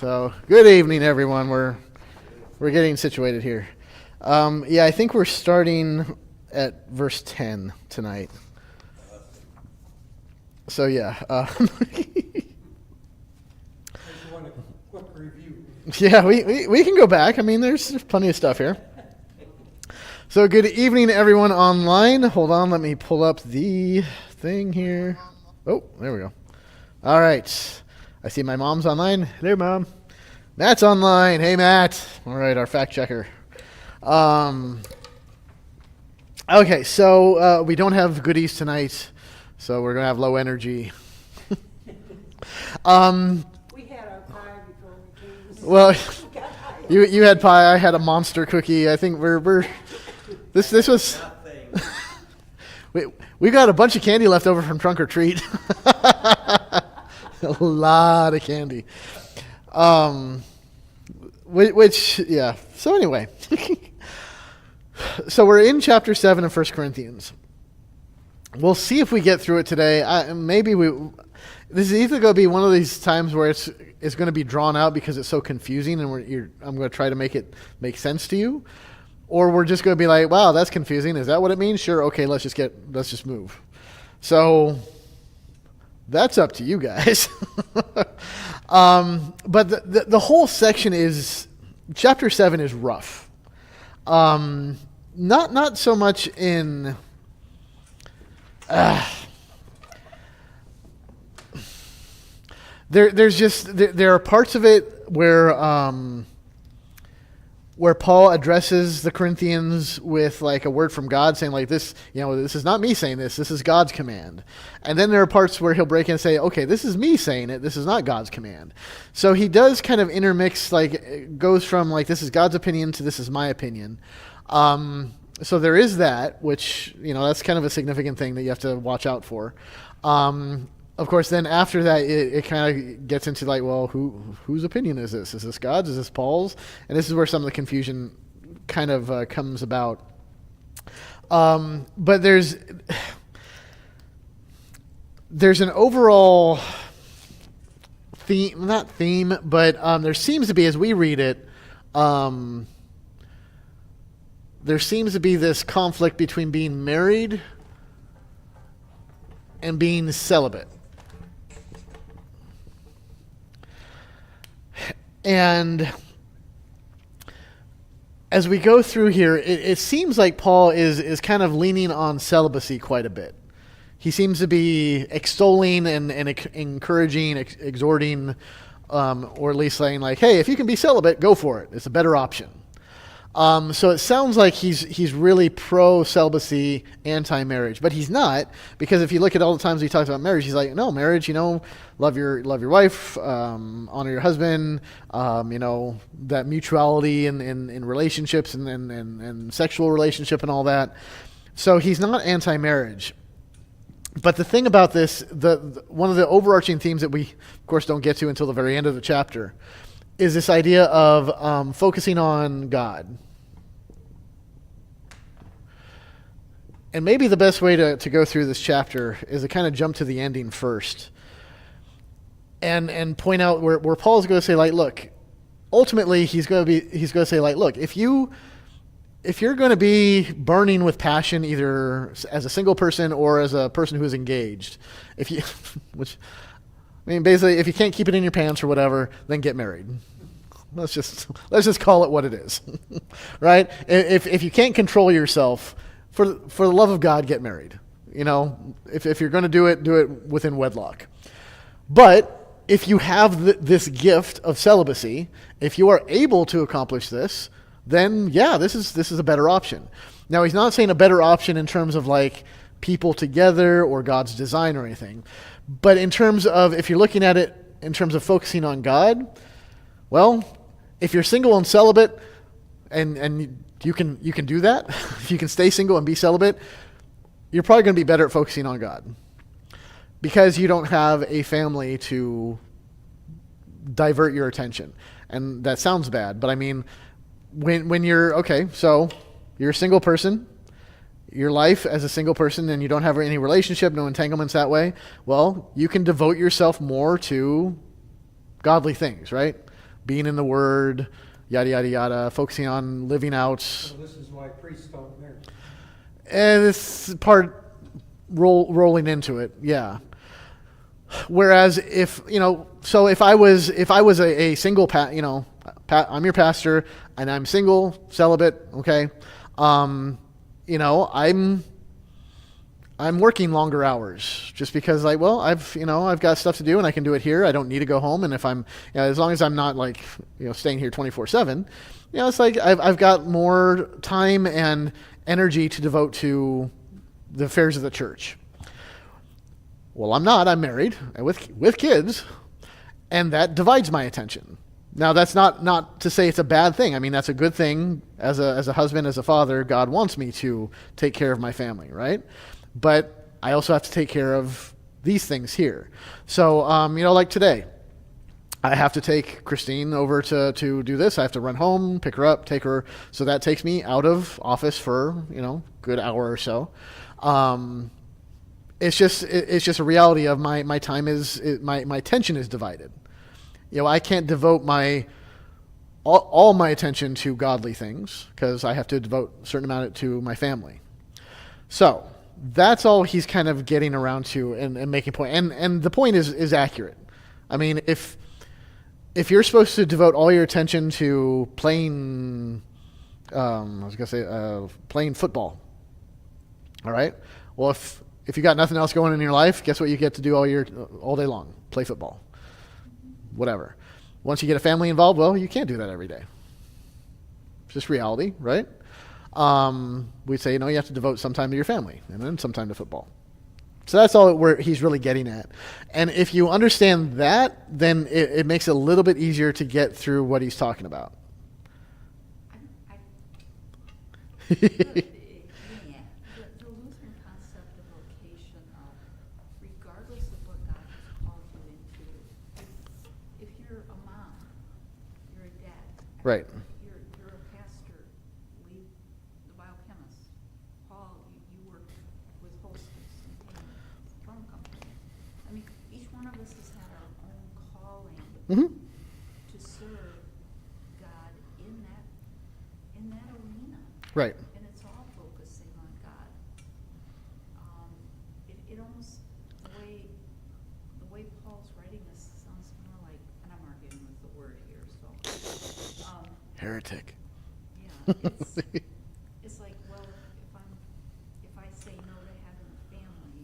So, good evening, everyone. We're getting situated here. I think we're starting at verse 10 tonight. So, yeah. Want a quick review? Yeah, we can go back. I mean, there's plenty of stuff here. So, good evening, everyone online. Hold on, let me pull up the thing here. Oh, there we go. All right. I see my mom's online. Hello, Mom. Matt's online. Hey, Matt. All right, our fact checker. Okay, so we don't have goodies tonight, so we're going to have low energy. We had our pie before we came. Well, you had pie. I had a monster cookie. I think we're this was. We got a bunch of candy left over from trunk or treat. A lot of candy. Which yeah. So anyway, so we're in chapter 7 of 1 Corinthians. We'll see if we get through it today. This is either going to be one of these times where it's going to be drawn out because it's so confusing, and I'm going to try to make it make sense to you, or we're just going to be like, wow, that's confusing. Is that what it means? Sure. Okay, let's just move. So that's up to you guys. But the whole section is, chapter 7 is rough. Not so much in there are parts of it where Paul addresses the Corinthians with like a word from God saying like this, this is not me saying this is God's command. And then there are parts where he'll break in and say, okay, this is me saying it, this is not God's command. So he does kind of intermix, like it goes from like this is God's opinion to this is my opinion. So there is that, which, that's kind of a significant thing that you have to watch out for. Of course, then after that, it kind of gets into like, well, whose opinion is this? Is this God's? Is this Paul's? And this is where some of the confusion kind of comes about. But there's an overall theme, not theme, but there seems to be, as we read it, there seems to be this conflict between being married and being celibate. And as we go through here, it seems like Paul is kind of leaning on celibacy quite a bit. He seems to be extolling and encouraging, exhorting, or at least saying like, hey, if you can be celibate, go for it. It's a better option. So it sounds like he's really pro-celibacy, anti-marriage, but he's not, because if you look at all the times he talks about marriage, he's like, no, marriage, love your wife, honor your husband, that mutuality in relationships and sexual relationship and all that. So he's not anti-marriage. But the thing about this, one of the overarching themes that we, of course, don't get to until the very end of the chapter, is this idea of focusing on God. And maybe the best way to go through this chapter is to kind of jump to the ending first and point out where Paul's going to say, like, look, ultimately he's going to say, like, look, if you're going to be burning with passion, either as a single person or as a person who is engaged, basically, if you can't keep it in your pants or whatever, then get married. Let's just call it what it is, right? If you can't control yourself, for the love of God, get married. If you're going to do it within wedlock. But if you have this gift of celibacy, if you are able to accomplish this, then yeah, this is a better option. Now, he's not saying a better option in terms of like people together or God's design or anything. But in terms of, if you're looking at it in terms of focusing on God, well, if you're single and celibate and you can do that, if you can stay single and be celibate, you're probably going to be better at focusing on God because you don't have a family to divert your attention. And that sounds bad, but I mean, when you're, okay, so you're a single person, your life as a single person, and you don't have any relationship, no entanglements that way, well, you can devote yourself more to godly things, right? being in the Word, yada, yada, yada, focusing on living out. So this is why priests don't marry. And this part rolling into it, yeah. Whereas if I was a single I'm your pastor and I'm single, celibate, okay, I'm working longer hours just because I've got stuff to do and I can do it here. I don't need to go home. And if I'm, as long as I'm not staying here 24/7, it's like I've got more time and energy to devote to the affairs of the church. Well, I'm not. I'm married and with kids, and that divides my attention. Now, that's not to say it's a bad thing. I mean, that's a good thing. As a husband, as a father, God wants me to take care of my family, right? But I also have to take care of these things here. So, like today, I have to take Christine over to do this. I have to run home, pick her up, take her. So that takes me out of office for, good hour or so. It's just a reality of my time my attention is divided. I can't devote all my attention to godly things because I have to devote a certain amount to my family. So that's all he's kind of getting around to and making a point. And the point is accurate. I mean, if you're supposed to devote all your attention to playing, playing football, all right? Well, if you got nothing else going in your life, guess what you get to do all day long? Play football. Whatever. Once you get a family involved, well, you can't do that every day. It's just reality, right? We'd say, you have to devote some time to your family and then some time to football. So that's all where he's really getting at. And if you understand that, then it makes it a little bit easier to get through what he's talking about. The Lutheran concept of vocation, regardless of what God has called you into, if you're a mom, you're a dad. Right. You're a pastor, lead the biochemist. Paul, you work with hostess and phone company. I mean, each one of us has had our own calling to serve God in that arena. Right. And it's all focusing on God. It almost, the way Paul's writing this sounds more like, and I'm arguing with the word here, so. Heretic. Yeah, it's like, well, if I say no to having a family,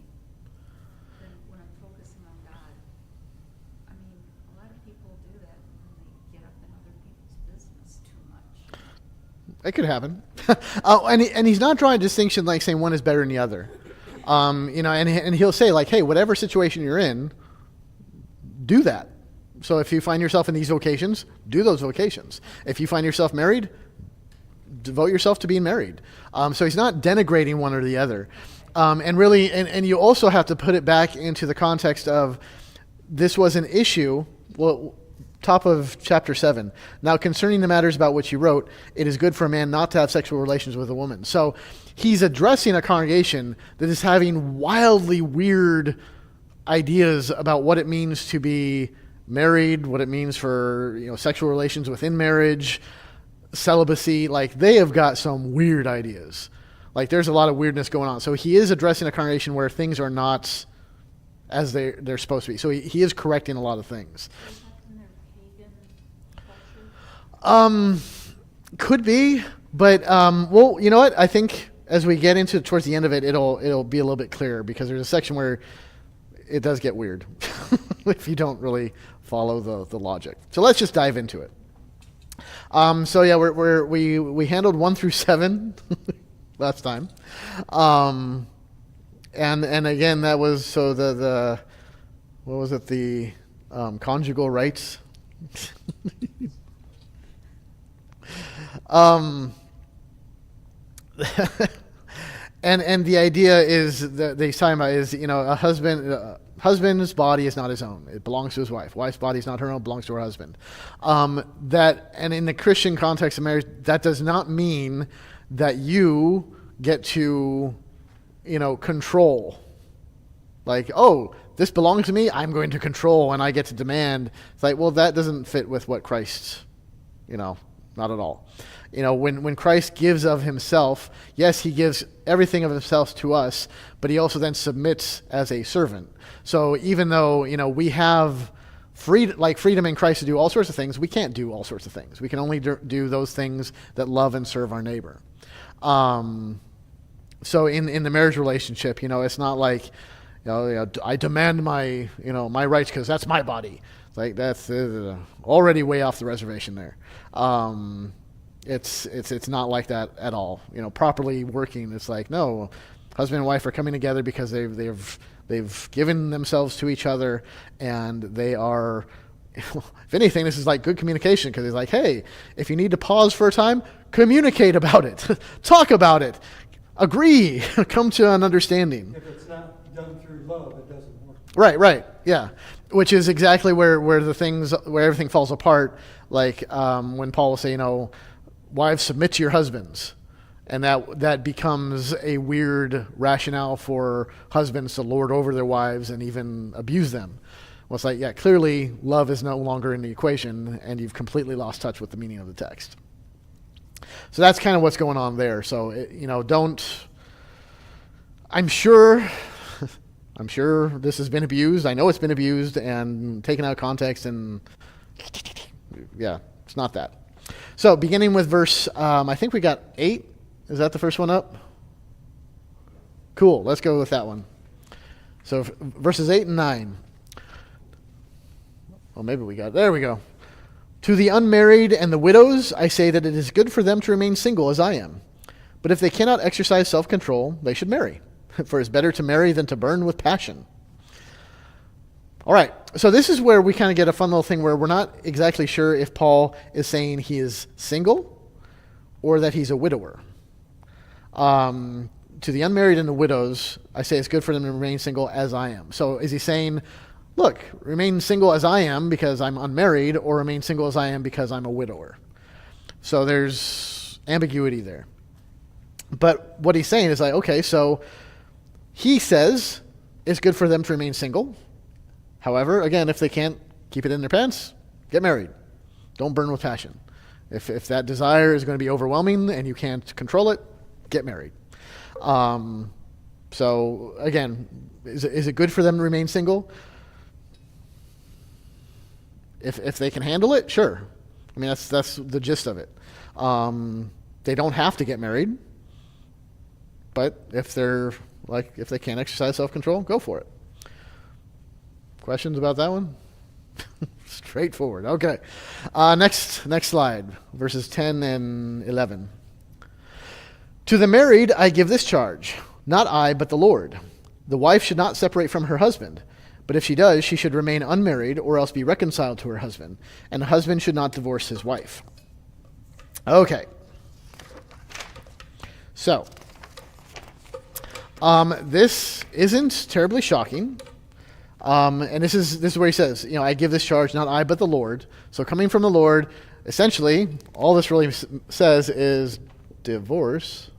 then when I'm focusing on God, I mean, a lot of people do that when they get up in other people's business too much. It could happen. And he's not drawing a distinction like saying one is better than the other. And he'll say hey, whatever situation you're in, do that. So if you find yourself in these vocations, do those vocations. If you find yourself married, devote yourself to being married. So he's not denigrating one or the other. And really, and you also have to put it back into the context of this was an issue. Well, top of chapter 7. Now, concerning the matters about which you wrote, it is good for a man not to have sexual relations with a woman. So he's addressing a congregation that is having wildly weird ideas about what it means to be married, what it means for sexual relations within marriage, celibacy. They have got some weird ideas. There's a lot of weirdness going on. So he is addressing a congregation where things are not as they're supposed to be. So he is correcting a lot of things. Could be, but well, you know what? I think as we get into towards the end of it, it'll be a little bit clearer because there's a section where it does get weird if you don't really follow the logic. So let's just dive into it. So yeah, we handled 1 through 7 last time, and again that was so the what was it, the conjugal rights. And the idea is that he's talking about is a husband's body is not his own; it belongs to his wife. Wife's body is not her own; it belongs to her husband. That, and in the Christian context of marriage, that does not mean that you get to control. Like, oh, this belongs to me, I'm going to control and I get to demand. It's like, well, that doesn't fit with what Christ, not at all. When Christ gives of himself, yes, he gives everything of himself to us, but he also then submits as a servant. So even though, we have freedom in Christ to do all sorts of things, we can't do all sorts of things. We can only do those things that love and serve our neighbor. So in the marriage relationship, it's not like, I demand my rights because that's my body. It's like that's already way off the reservation there. It's not like that at all. Properly working, it's like, no, husband and wife are coming together because they've given themselves to each other, and they are, if anything, this is like good communication, because it's like, hey, if you need to pause for a time, communicate about it, talk about it, agree, come to an understanding. If it's not done through love, it doesn't work. Right, yeah. Which is exactly where everything falls apart. Like when Paul will say, wives, submit to your husbands. And that becomes a weird rationale for husbands to lord over their wives and even abuse them. Well, it's like, yeah, clearly love is no longer in the equation, and you've completely lost touch with the meaning of the text. So that's kind of what's going on there. So, I'm sure this has been abused. I know it's been abused and taken out of context, and yeah, it's not that. So beginning with verse, I think we got 8. Is that the first one up? Cool. Let's go with that one. So verses 8 and 9. Well, maybe there we go. To the unmarried and the widows, I say that it is good for them to remain single as I am. But if they cannot exercise self-control, they should marry. For it's better to marry than to burn with passion. All right. So this is where we kind of get a fun little thing where we're not exactly sure if Paul is saying he is single or that he's a widower. To the unmarried and the widows, I say it's good for them to remain single as I am. So is he saying, look, remain single as I am because I'm unmarried, or remain single as I am because I'm a widower? So there's ambiguity there. But what he's saying is like, okay, so he says it's good for them to remain single. However, again, if they can't keep it in their pants, get married. Don't burn with passion. If that desire is going to be overwhelming and you can't control it, get married. So again, is it good for them to remain single? If they can handle it, sure. I mean, that's the gist of it. They don't have to get married, but if they can't exercise self-control, go for it. Questions about that one? Straightforward. Okay. Next slide, verses 10 and 11. To the married I give this charge, not I, but the Lord. The wife should not separate from her husband, but if she does, she should remain unmarried or else be reconciled to her husband, and the husband should not divorce his wife. Okay. So, this isn't terribly shocking. And this is where he says, I give this charge, not I, but the Lord. So coming from the Lord, essentially, all this really says is divorce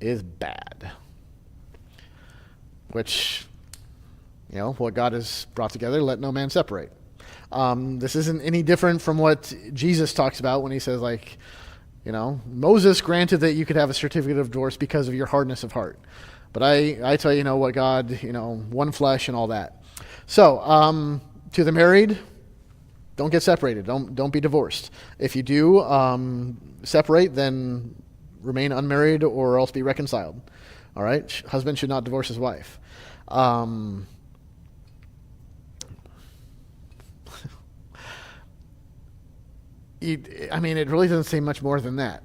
is bad. Which, what God has brought together, let no man separate. This isn't any different from what Jesus talks about when he says, Moses granted that you could have a certificate of divorce because of your hardness of heart. But I tell you, what God, one flesh and all that. So, to the married, don't get separated. Don't be divorced. If you do separate, then remain unmarried or else be reconciled. All right? Husband should not divorce his wife. It really doesn't say much more than that.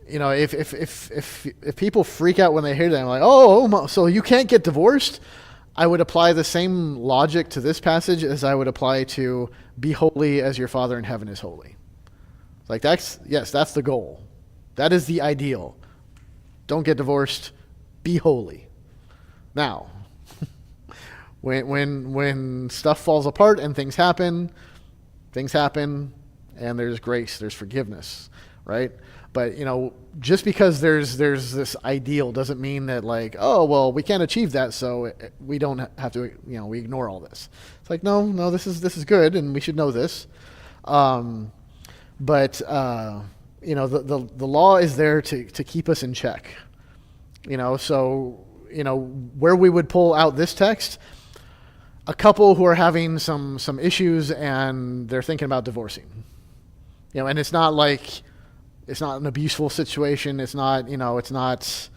If people freak out when they hear that, I'm like, so you can't get divorced? I would apply the same logic to this passage as I would apply to be holy as your Father in heaven is holy. Like that's the goal. That is the ideal. Don't get divorced. Be holy. Now, when stuff falls apart and things happen, and there's grace, there's forgiveness, right? But, just because there's this ideal doesn't mean that like, oh, well, we can't achieve that, so we don't have to, we ignore all this. It's like, no, this is good, and we should know this. But the law is there to keep us in check. So, where we would pull out this text, a couple who are having some issues and they're thinking about divorcing. And it's not like, it's not an abuseful situation. It's not, it's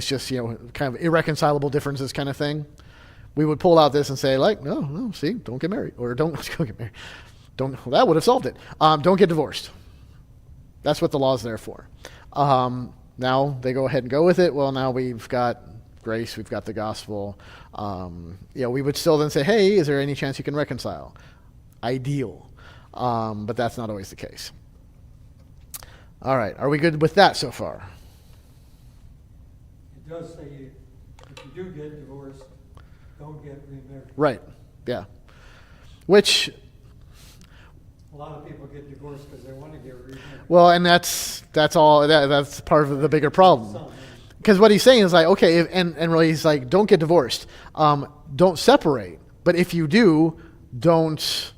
just, kind of irreconcilable differences kind of thing. We would pull out this and say like, no, see, don't get married, or don't get married. That would have solved it. Don't get divorced. That's what the law is there for. Now they go ahead and go with it. Well, now we've got grace, we've got the gospel. We would still then say, hey, is there any chance you can reconcile? Ideal. But that's not always the case. All right, are we good with that so far? It does say if you do get divorced, don't get remarried. Right, yeah. Which, a lot of people get divorced because they want to get remarried. well, and that's part of the bigger problem. Because what he's saying is like, okay, and really he's like, don't get divorced. Don't separate. But if you do, don't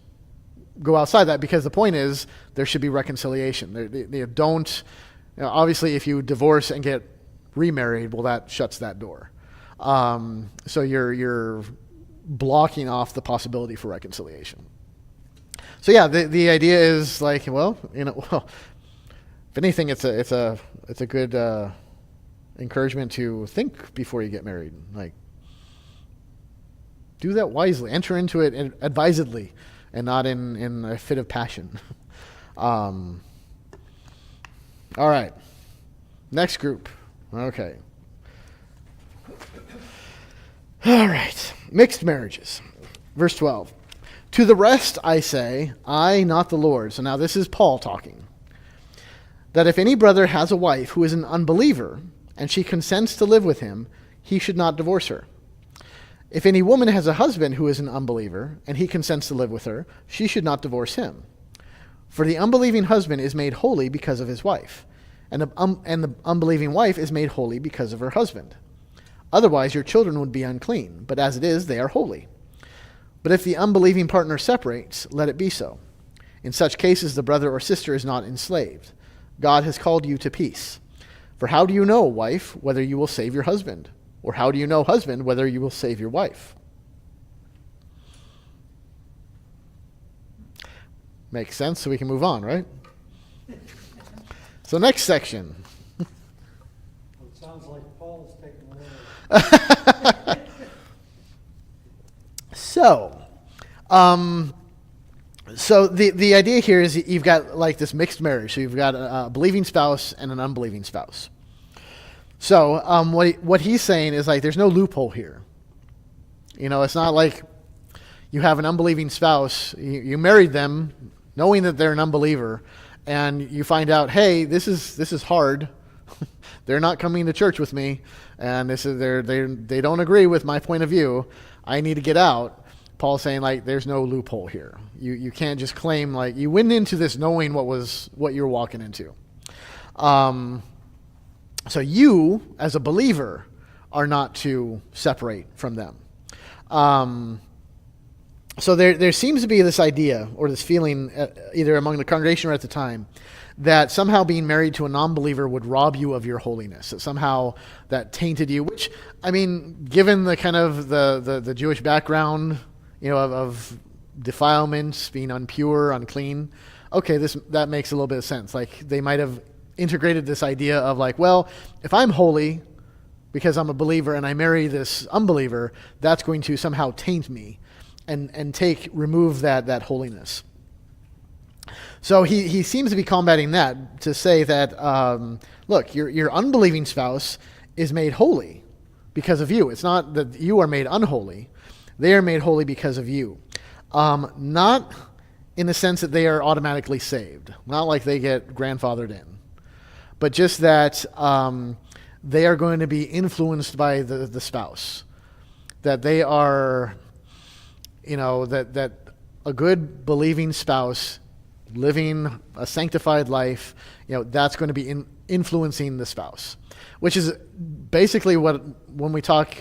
go outside that, because the point is there should be reconciliation. They don't, obviously if you divorce and get remarried, well, that shuts that door. So you're blocking off the possibility for reconciliation. So yeah, the idea is like, well, if anything, it's a good encouragement to think before you get married. Like, do that wisely. Enter into it advisedly, and not in a fit of passion. All right. Next group. Okay. All right. Mixed marriages. Verse 12. To the rest I say, I, not the Lord. So now this is Paul talking. That if any brother has a wife who is an unbeliever, and she consents to live with him, he should not divorce her. If any woman has a husband who is an unbeliever, and he consents to live with her, she should not divorce him. For the unbelieving husband is made holy because of his wife, and the unbelieving wife is made holy because of her husband. Otherwise your children would be unclean, but as it is, they are holy. But if the unbelieving partner separates, let it be so. In such cases the brother or sister is not enslaved. God has called you to peace. For how do you know, wife, whether you will save your husband? Or how do you know, husband, whether you will save your wife? Makes sense, so we can move on, right? So next section. Well, it sounds like Paul's taking away. So the idea here is you've got like this mixed marriage. So you've got a believing spouse and an unbelieving spouse. So what he's saying is like there's no loophole here. It's not like you have an unbelieving spouse, you married them knowing that they're an unbeliever, and you find out, hey, this is hard. They're not coming to church with me, and they don't agree with my point of view. I need to get out. Paul's saying like there's no loophole here. You can't just claim like you went into this knowing what you're walking into. So you, as a believer, are not to separate from them. So there seems to be this idea or this feeling either among the congregation or at the time that somehow being married to a non-believer would rob you of your holiness. That somehow that tainted you, which, I mean, given the kind of the Jewish background, of defilements, being impure, unclean, okay, that makes a little bit of sense. Like they might have integrated this idea of like, well, if I'm holy because I'm a believer and I marry this unbeliever, that's going to somehow taint me and remove that holiness. So he seems to be combating that to say that, look, your unbelieving spouse is made holy because of you. It's not that you are made unholy. They are made holy because of you. Not in the sense that they are automatically saved. Not like they get grandfathered in. But just that they are going to be influenced by the spouse. That they are, that a good believing spouse living a sanctified life, that's going to be influencing the spouse, which is basically when we talk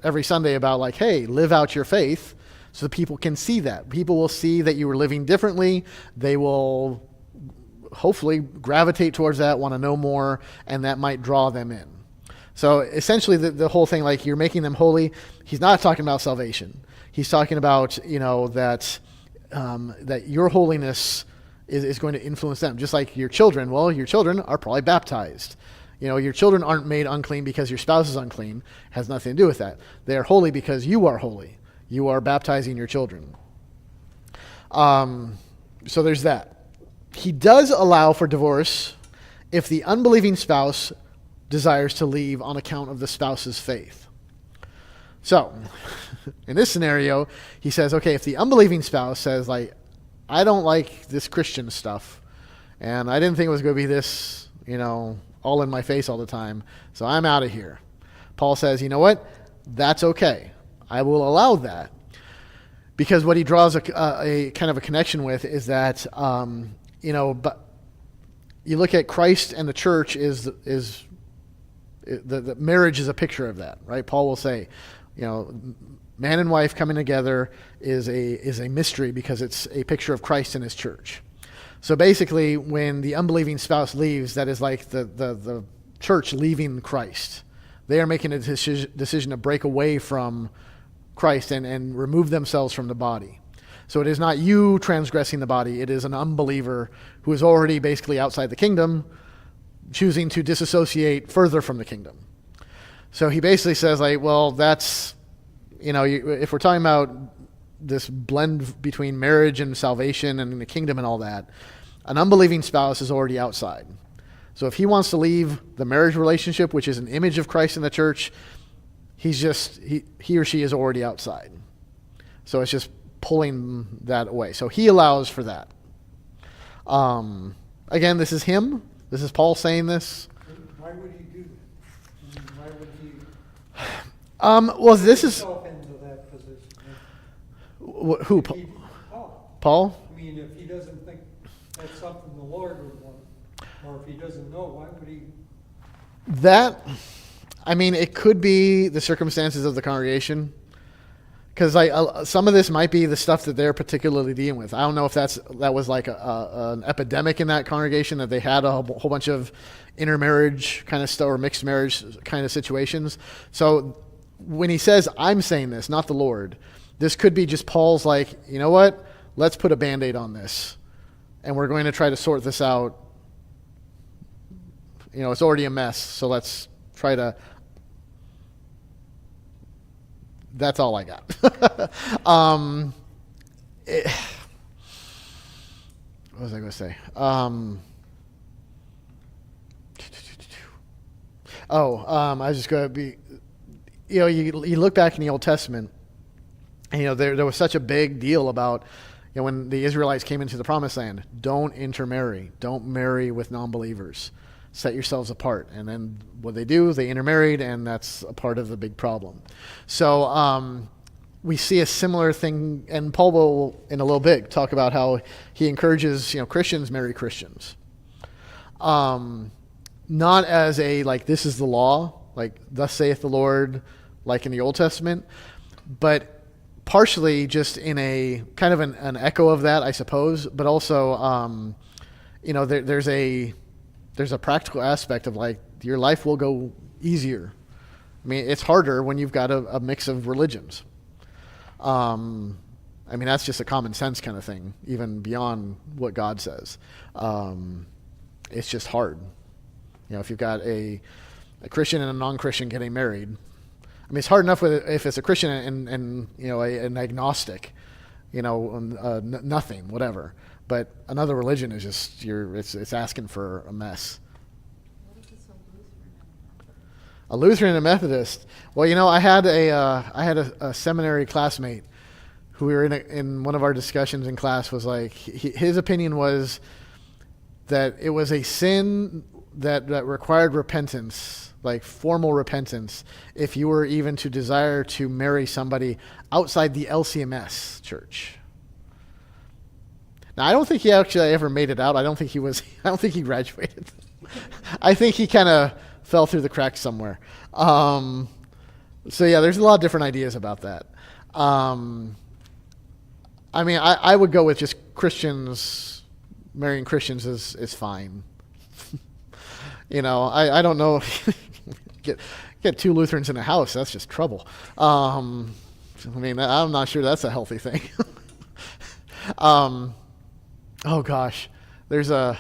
every Sunday about like, hey, live out your faith so that people can see that. People will see that you are living differently. They will hopefully gravitate towards that, want to know more, and that might draw them in. So essentially the whole thing, like you're making them holy, he's not talking about salvation. He's talking about, that your holiness is going to influence them. Just like your children. Well, your children are probably baptized. Your children aren't made unclean because your spouse is unclean. It has nothing to do with that. They are holy because you are holy. You are baptizing your children. So there's that. He does allow for divorce if the unbelieving spouse desires to leave on account of the spouse's faith. So, in this scenario, he says, okay, if the unbelieving spouse says, like, I don't like this Christian stuff, and I didn't think it was going to be this, all in my face all the time, so I'm out of here. Paul says, you know what? That's okay. I will allow that. Because what he draws a kind of a connection with is that, but you look at Christ and the church the marriage is a picture of that, right? Paul will say, man and wife coming together is a mystery because it's a picture of Christ and his church. So basically, when the unbelieving spouse leaves, that is like the church leaving Christ. They are making a decision to break away from Christ and remove themselves from the body. So it is not you transgressing the body. It is an unbeliever who is already basically outside the kingdom, choosing to disassociate further from the kingdom. So he basically says, like, well, that's, if we're talking about this blend between marriage and salvation and the kingdom and all that, an unbelieving spouse is already outside. So if he wants to leave the marriage relationship, which is an image of Christ in the church, he or she is already outside. So it's just pulling that away. So he allows for that. Again, this is him. This is Paul saying this. Why would he do that? I mean, why would he Well, this is himself into that position? who? If he- Paul? I mean, if he doesn't think that's something the Lord would want, or if he doesn't know, why would he? It could be the circumstances of the congregation. Because some of this might be the stuff that they're particularly dealing with. I don't know if that was like an epidemic in that congregation, that they had a whole bunch of intermarriage kind of stuff or mixed marriage kind of situations. So when he says, I'm saying this, not the Lord, this could be just Paul's like, you know what? Let's put a Band-Aid on this. And we're going to try to sort this out. It's already a mess. So let's try to... That's all I got. What was I going to say? I was just going to be, you look back in the Old Testament, and there was such a big deal about, when the Israelites came into the Promised Land, don't intermarry, don't marry with non-believers. Set yourselves apart. And then what they do, they intermarried, and that's a part of the big problem. So we see a similar thing, and Paul will, in a little bit, talk about how he encourages Christians marry Christians. Not as a, like, this is the law, like, thus saith the Lord, like in the Old Testament, but partially just in a kind of an echo of that, I suppose, but also, there's a practical aspect of, like, your life will go easier. I mean, it's harder when you've got a mix of religions. That's just a common sense kind of thing, even beyond what God says. It's just hard. If you've got a Christian and a non-Christian getting married, it's hard enough if it's a Christian and an agnostic, nothing, whatever. But another religion is just it's asking for a mess. What if it's A Lutheran and a Methodist. Well, I had a seminary classmate who we were in one of our discussions in class was like, his opinion was that it was a sin that required repentance, like formal repentance, if you were even to desire to marry somebody outside the LCMS church. Now, I don't think he actually ever made it out. I don't think he was. I don't think he graduated. I think he kind of fell through the cracks somewhere. So yeah, there's a lot of different ideas about that. I mean, I would go with just Christians marrying Christians is fine. I don't know. Get two Lutherans in a house, that's just trouble. I mean, I'm not sure that's a healthy thing. Oh gosh, there's I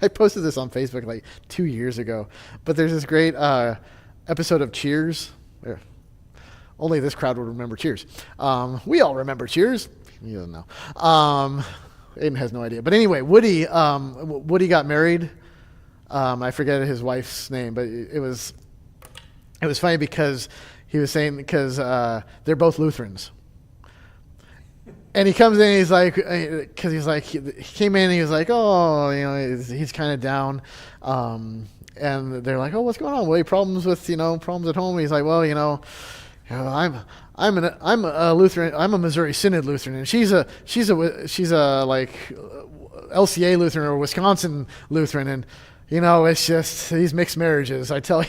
posted this on Facebook like 2 years ago, but there's this great episode of Cheers. Only this crowd would remember Cheers. We all remember Cheers. He doesn't know. Aiden has no idea. But anyway, Woody got married. I forget his wife's name, but it was funny because he was saying they're both Lutherans. And he comes in and he's like, because he came in and he was like, oh, he's kind of down. And they're like, oh, what's going on? Well, problems at home. And he's like, well, I'm a Lutheran. I'm a Missouri Synod Lutheran, and she's a like LCA Lutheran or Wisconsin Lutheran, and it's just these mixed marriages. I tell you.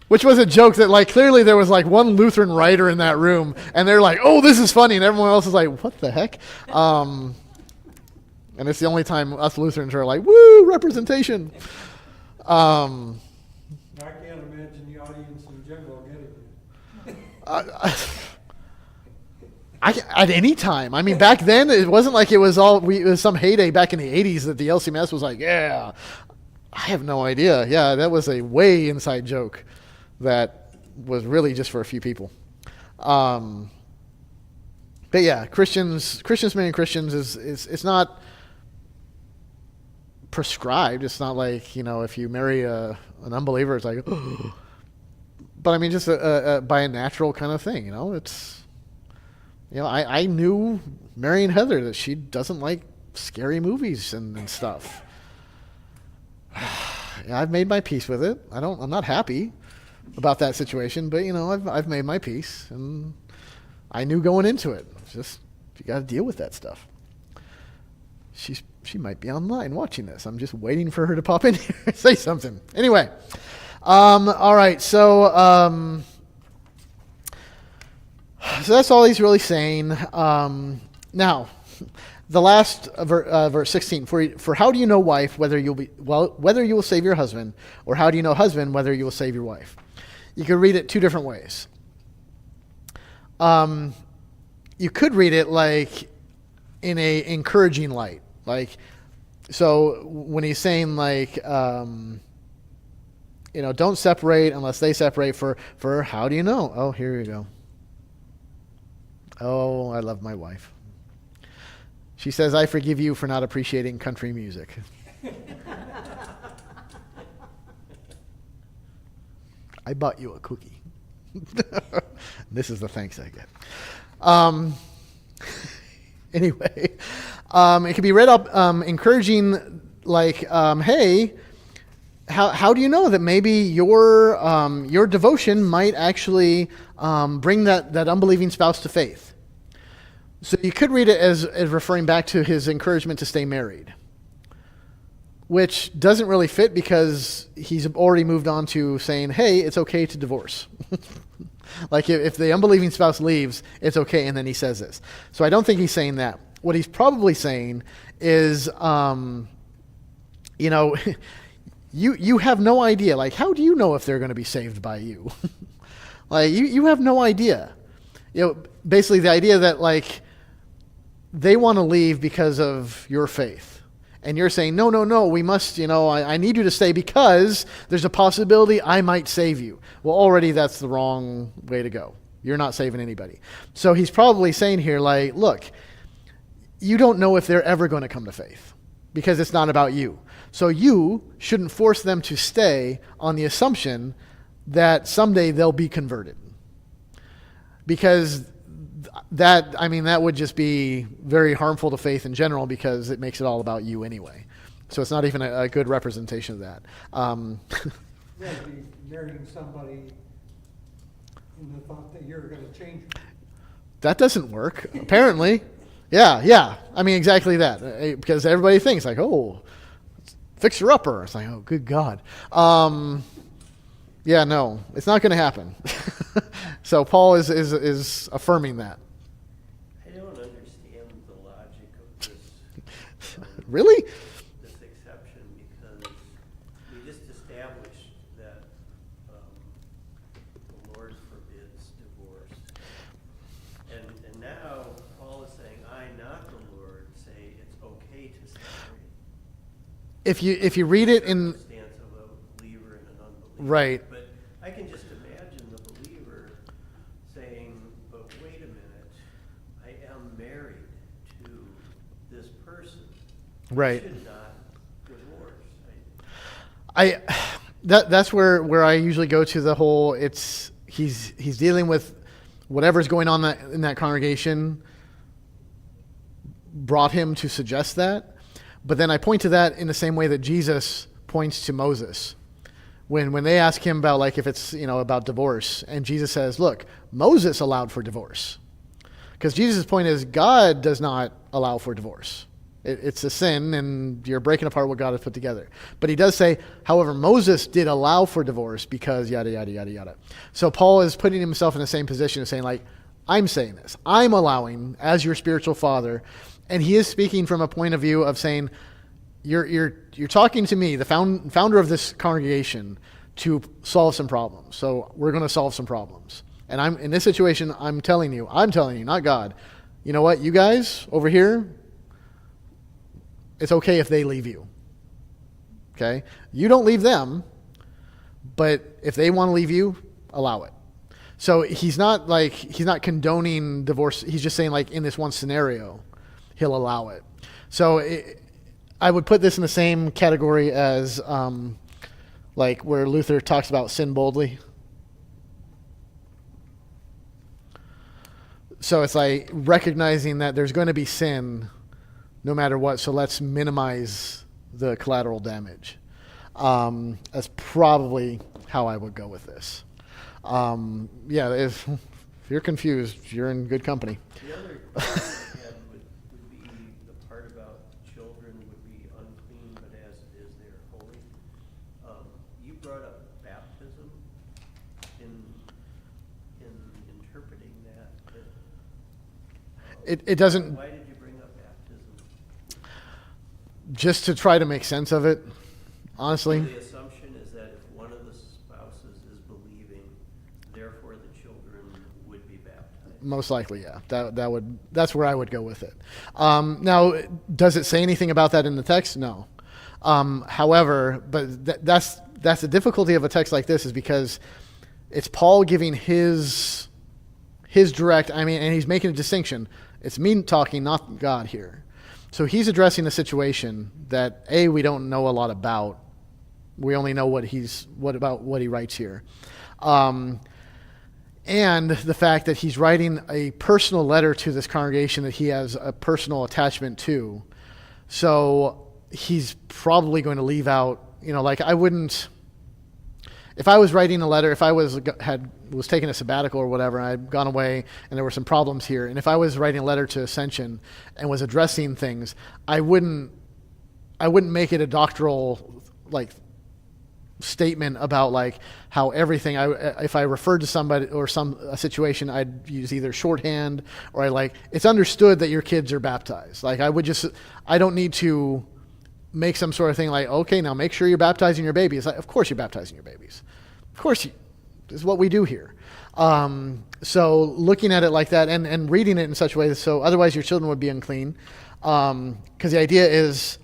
Which was a joke that, like, clearly there was, like, one Lutheran writer in that room, and they're like, oh, this is funny, and everyone else is like, what the heck? And it's the only time us Lutherans are like, woo, representation. I can't imagine the audience in general getting it. At any time. I mean, back then, it wasn't like it was some heyday back in the 80s that the LCMS was like, yeah. I have no idea. Yeah, that was a way inside joke that was really just for a few people. But yeah, Christians marrying Christians it's not prescribed. It's not like, if you marry an unbeliever, it's like, oh. But I mean, just by a natural kind of thing, it's, I knew marrying Heather that she doesn't like scary movies and stuff. I've made my peace with it. I'm not happy about that situation, but I've made my peace, and I knew going into it. It's just, you got to deal with that stuff. She might be online watching this. I'm just waiting for her to pop in here and say something. Anyway, all right. So that's all he's really saying. Now, the last verse 16. For how do you know, wife, whether you will save your husband, or how do you know, husband, whether you will save your wife? You could read it two different ways. You could read it like in a encouraging light, like, so when he's saying like, don't separate unless they separate. For how do you know? Oh, here you go. Oh, I love my wife. She says, I forgive you for not appreciating country music. I bought you a cookie. This is the thanks I get. Anyway, it can be read up encouraging, like, hey, how do you know that maybe your devotion might actually bring that unbelieving spouse to faith? So you could read it as referring back to his encouragement to stay married, which doesn't really fit because he's already moved on to saying, hey, it's okay to divorce. Like if the unbelieving spouse leaves, it's okay, and then he says this. So I don't think he's saying that. What he's probably saying is, you have no idea. Like, how do you know if they're going to be saved by you? Like, you have no idea. Basically the idea that, like, they want to leave because of your faith. And you're saying, no, we must, I need you to stay because there's a possibility I might save you. Well, already that's the wrong way to go. You're not saving anybody. So he's probably saying here, like, look, you don't know if they're ever going to come to faith because it's not about you. So you shouldn't force them to stay on the assumption that someday they'll be converted. Because that would just be very harmful to faith in general because it makes it all about you anyway. So it's not even a good representation of that. Yeah, be marrying somebody in the thought that you're going to change them. that doesn't work, apparently. Yeah. I mean, exactly that. Because everybody thinks, like, oh, fixer-upper. It's like, oh, good God. Yeah, no, it's not going to happen. So Paul is affirming that. I don't understand the logic of this. Really? This exception, because we just established that the Lord forbids divorce. And now Paul is saying, I, not the Lord, say it's okay to separate. If you read it in Circumstance of a believer and an unbeliever. right. But I can just imagine the believer saying, but wait a minute, I am married to this person. Right. I should not divorce. That's where I usually go to the whole he's dealing with whatever's going on in that congregation brought him to suggest that. But then I point to that in the same way that Jesus points to Moses. When they ask him about, like, if it's, about divorce, and Jesus says, look, Moses allowed for divorce. Because Jesus' point is God does not allow for divorce. It's a sin, and you're breaking apart what God has put together. But he does say, however, Moses did allow for divorce because yada, yada, yada, yada. So Paul is putting himself in the same position of saying, like, I'm saying this. I'm allowing, as your spiritual father. And he is speaking from a point of view of saying, you're talking to me, the founder of this congregation, to solve some problems. So we're going to solve some problems. And I'm in this situation, I'm telling you, not God. You know what, you guys over here, it's okay if they leave you. Okay? You don't leave them, but if they want to leave you, allow it. So he's not condoning divorce. He's just saying, like, in this one scenario, he'll allow it. So I would put this in the same category as like where Luther talks about sin boldly. So it's like recognizing that there's going to be sin no matter what, so let's minimize the collateral damage. That's probably how I would go with this. If you're confused, you're in good company. The other question I had would be the part about children would be unclean, but as it is, they're holy. You brought up baptism in interpreting that. It doesn't, Why did you bring up baptism? just to try to make sense of it, honestly. The assumption is that if one of the spouses is believing, therefore the children would be baptized. Most likely, yeah. That's where I would go with it. Now, does it say anything about that in the text? No. However, but that's the difficulty of a text like this, is because it's Paul giving his direct, and he's making a distinction. It's me talking, not God here. So he's addressing a situation that we don't know a lot about. We only know what he writes here. And the fact that he's writing a personal letter to this congregation that he has a personal attachment to. So he's probably going to leave out, I wouldn't, if I was writing a letter, if I was taking a sabbatical or whatever, and I'd gone away and there were some problems here, and if I was writing a letter to Ascension and was addressing things, I wouldn't make it a doctoral, statement about how everything if I referred to somebody or a situation, I'd use either shorthand or it's understood that your kids are baptized. I don't need to make some sort of thing okay, now make sure you're baptizing your babies. Of course you're baptizing your babies. Of course this is what we do here. So looking at it like that and reading it in such a way so otherwise your children would be unclean. Because the idea is,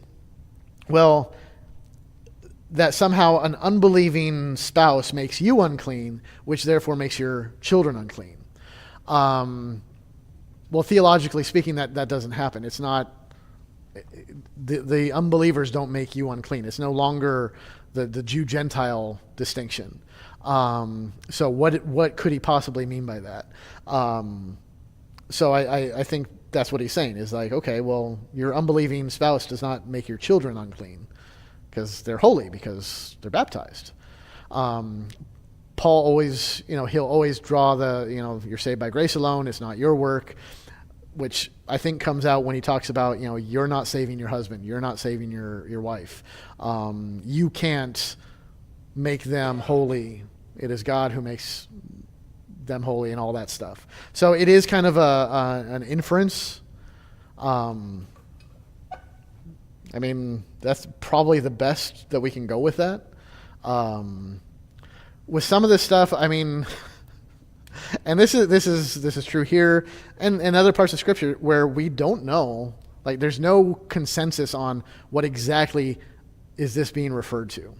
that somehow an unbelieving spouse makes you unclean, which therefore makes your children unclean. Theologically speaking, that doesn't happen. It's not, the unbelievers don't make you unclean. It's no longer the Jew-Gentile distinction. So what could he possibly mean by that? So I think that's what he's saying is okay, your unbelieving spouse does not make your children unclean, because they're holy, because they're baptized. Paul always, he'll always draw you're saved by grace alone. It's not your work, which I think comes out when he talks about, you're not saving your husband. You're not saving your wife. You can't make them holy. It is God who makes them holy and all that stuff. So it is kind of an inference. That's probably the best that we can go with that. With some of this stuff, and this is true here and other parts of Scripture where we don't know, like there's no consensus on what exactly is this being referred to.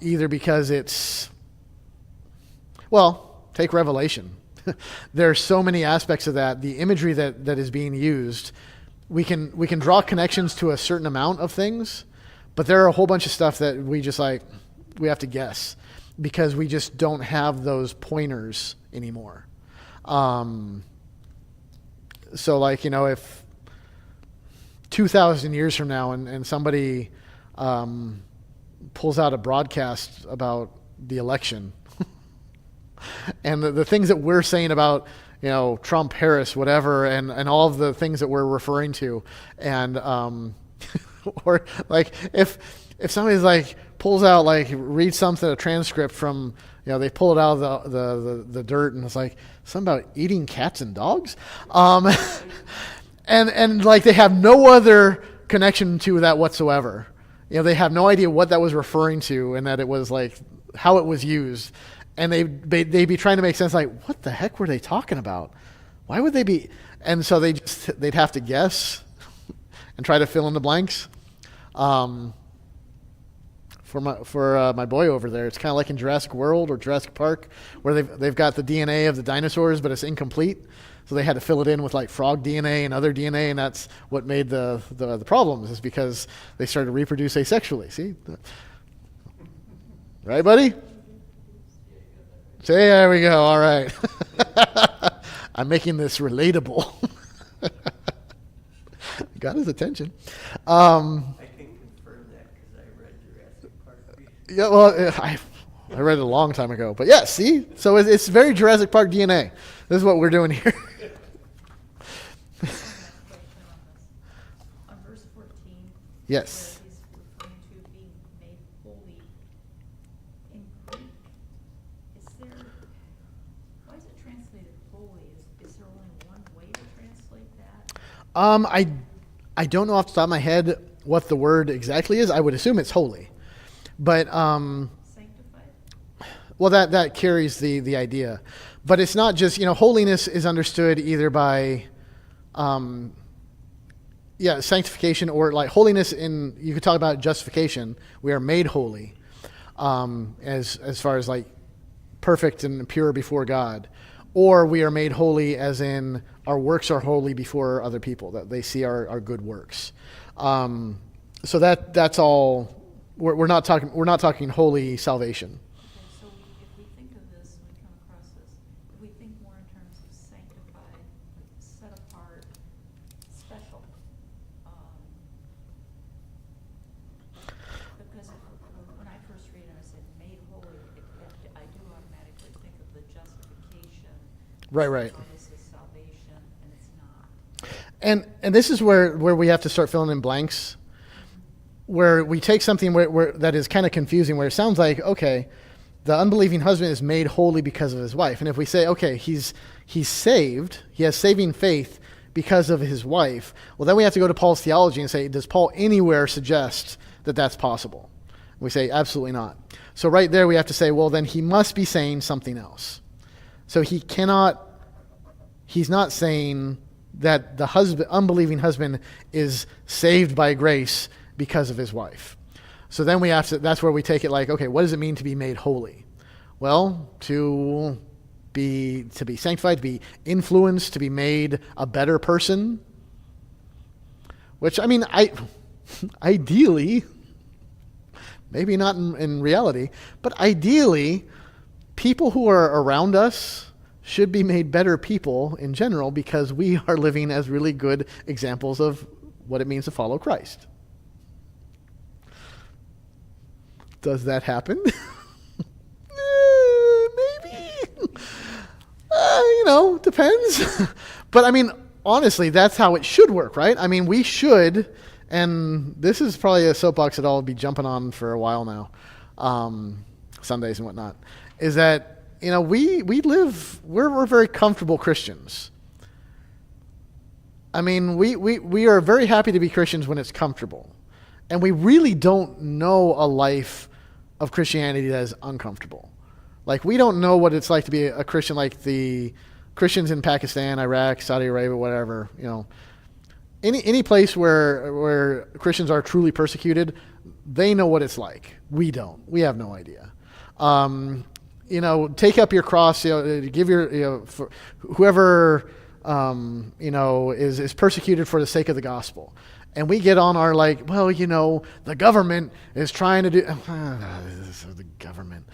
Either because take Revelation. There are so many aspects of that. The imagery that is being used, we can draw connections to a certain amount of things, but there are a whole bunch of stuff that we have to guess because we just don't have those pointers anymore. So if 2,000 years from now and somebody pulls out a broadcast about the election and the things that we're saying about Trump, Harris, whatever, and all of the things that we're referring to, and or if somebody's pulls out reads something, a transcript from they pull it out of the dirt and it's something about eating cats and dogs, and they have no other connection to that whatsoever. They have no idea what that was referring to and that it was how it was used. And they'd be trying to make sense, what the heck were they talking about? Why would they be? And so they'd have to guess and try to fill in the blanks. For my boy over there, it's kind of like in Jurassic World or Jurassic Park, where they've got the DNA of the dinosaurs, but it's incomplete. So they had to fill it in with frog DNA and other DNA, and that's what made the problems, is because they started to reproduce asexually. See, right, buddy? Say, there we go. All right. I'm making this relatable. Got his attention. I can confirm that because I read Jurassic Park. Yeah, well, I read it a long time ago. But yeah, see? So it's very Jurassic Park DNA. This is what we're doing here. On verse 14. Yes. Where he's referring to being made holy. In Greek, why is it translated holy? Is there only one way to translate that? I don't know off the top of my head what the word exactly is. I would assume it's holy. But Sanctified? well, that carries the idea. But it's not just, holiness is understood either by sanctification, or holiness you could talk about justification. We are made holy as far as perfect and pure before God. Or we are made holy as in our works are holy before other people, that they see our good works. So that's all. We're not talking holy salvation. Okay, so if we think of this, when we come across this, if we think more in terms of sanctified, set apart, special, because when I first read it, I said made holy, I do automatically think of the justification. Right. So this is salvation, and it's not. And this is where we have to start filling in blanks, where we take something where that is kind of confusing, where it sounds like, okay, the unbelieving husband is made holy because of his wife. And if we say, okay, he's saved, he has saving faith because of his wife, well, then we have to go to Paul's theology and say, does Paul anywhere suggest that that's possible? And we say, absolutely not. So right there we have to say, well, then he must be saying something else. So he's not saying that the unbelieving husband is saved by grace because of his wife. So then that's where we take it okay, what does it mean to be made holy? Well, to be sanctified, to be influenced, to be made a better person. Which, ideally, maybe not in reality, but ideally, people who are around us should be made better people in general, because we are living as really good examples of what it means to follow Christ. Does that happen? depends. But I mean, honestly, that's how it should work, right? I mean, we should, and this is probably a soapbox that I'll be jumping on for a while now, Sundays and whatnot, is that, we're very comfortable Christians. I mean, we are very happy to be Christians when it's comfortable. And we really don't know a life of Christianity that is uncomfortable. Like, we don't know what it's like to be a Christian like the Christians in Pakistan, Iraq, Saudi Arabia, whatever, any place where Christians are truly persecuted, they know what it's like. We don't. We have no idea. Take up your cross, give for whoever, is persecuted for the sake of the gospel. And we get on our the government is trying to do, the government.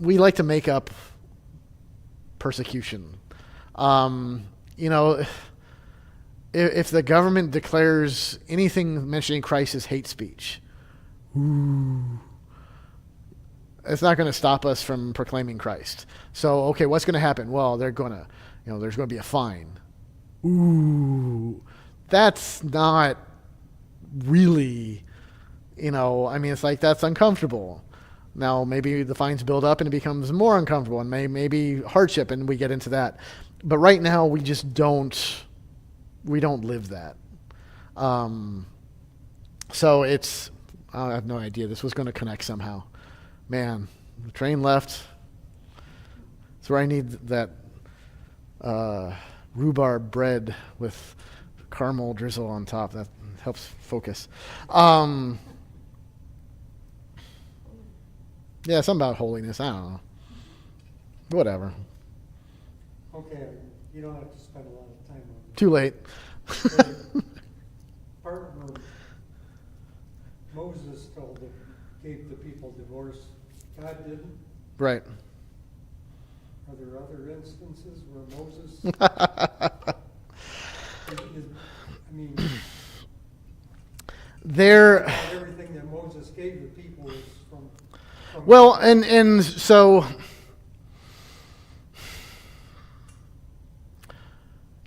We like to make up persecution. If the government declares anything mentioning Christ as hate speech, it's not going to stop us from proclaiming Christ. So, okay, what's going to happen? Well, there's going to be a fine. That's not really, it's like, that's uncomfortable. Now, maybe the fines build up and it becomes more uncomfortable, and maybe hardship, and we get into that. But right now, we don't live that. So I have no idea. This was going to connect somehow. Man, the train left. That's where I need that rhubarb bread with caramel drizzle on top. That helps focus. Yeah, something about holiness. I don't know. Whatever. Okay, you don't have to spend a lot of time on it. Too late. Part where Moses gave the people divorce, God didn't. Right. Are there other instances where Moses? There. Everything that Moses gave the people is from well, and so.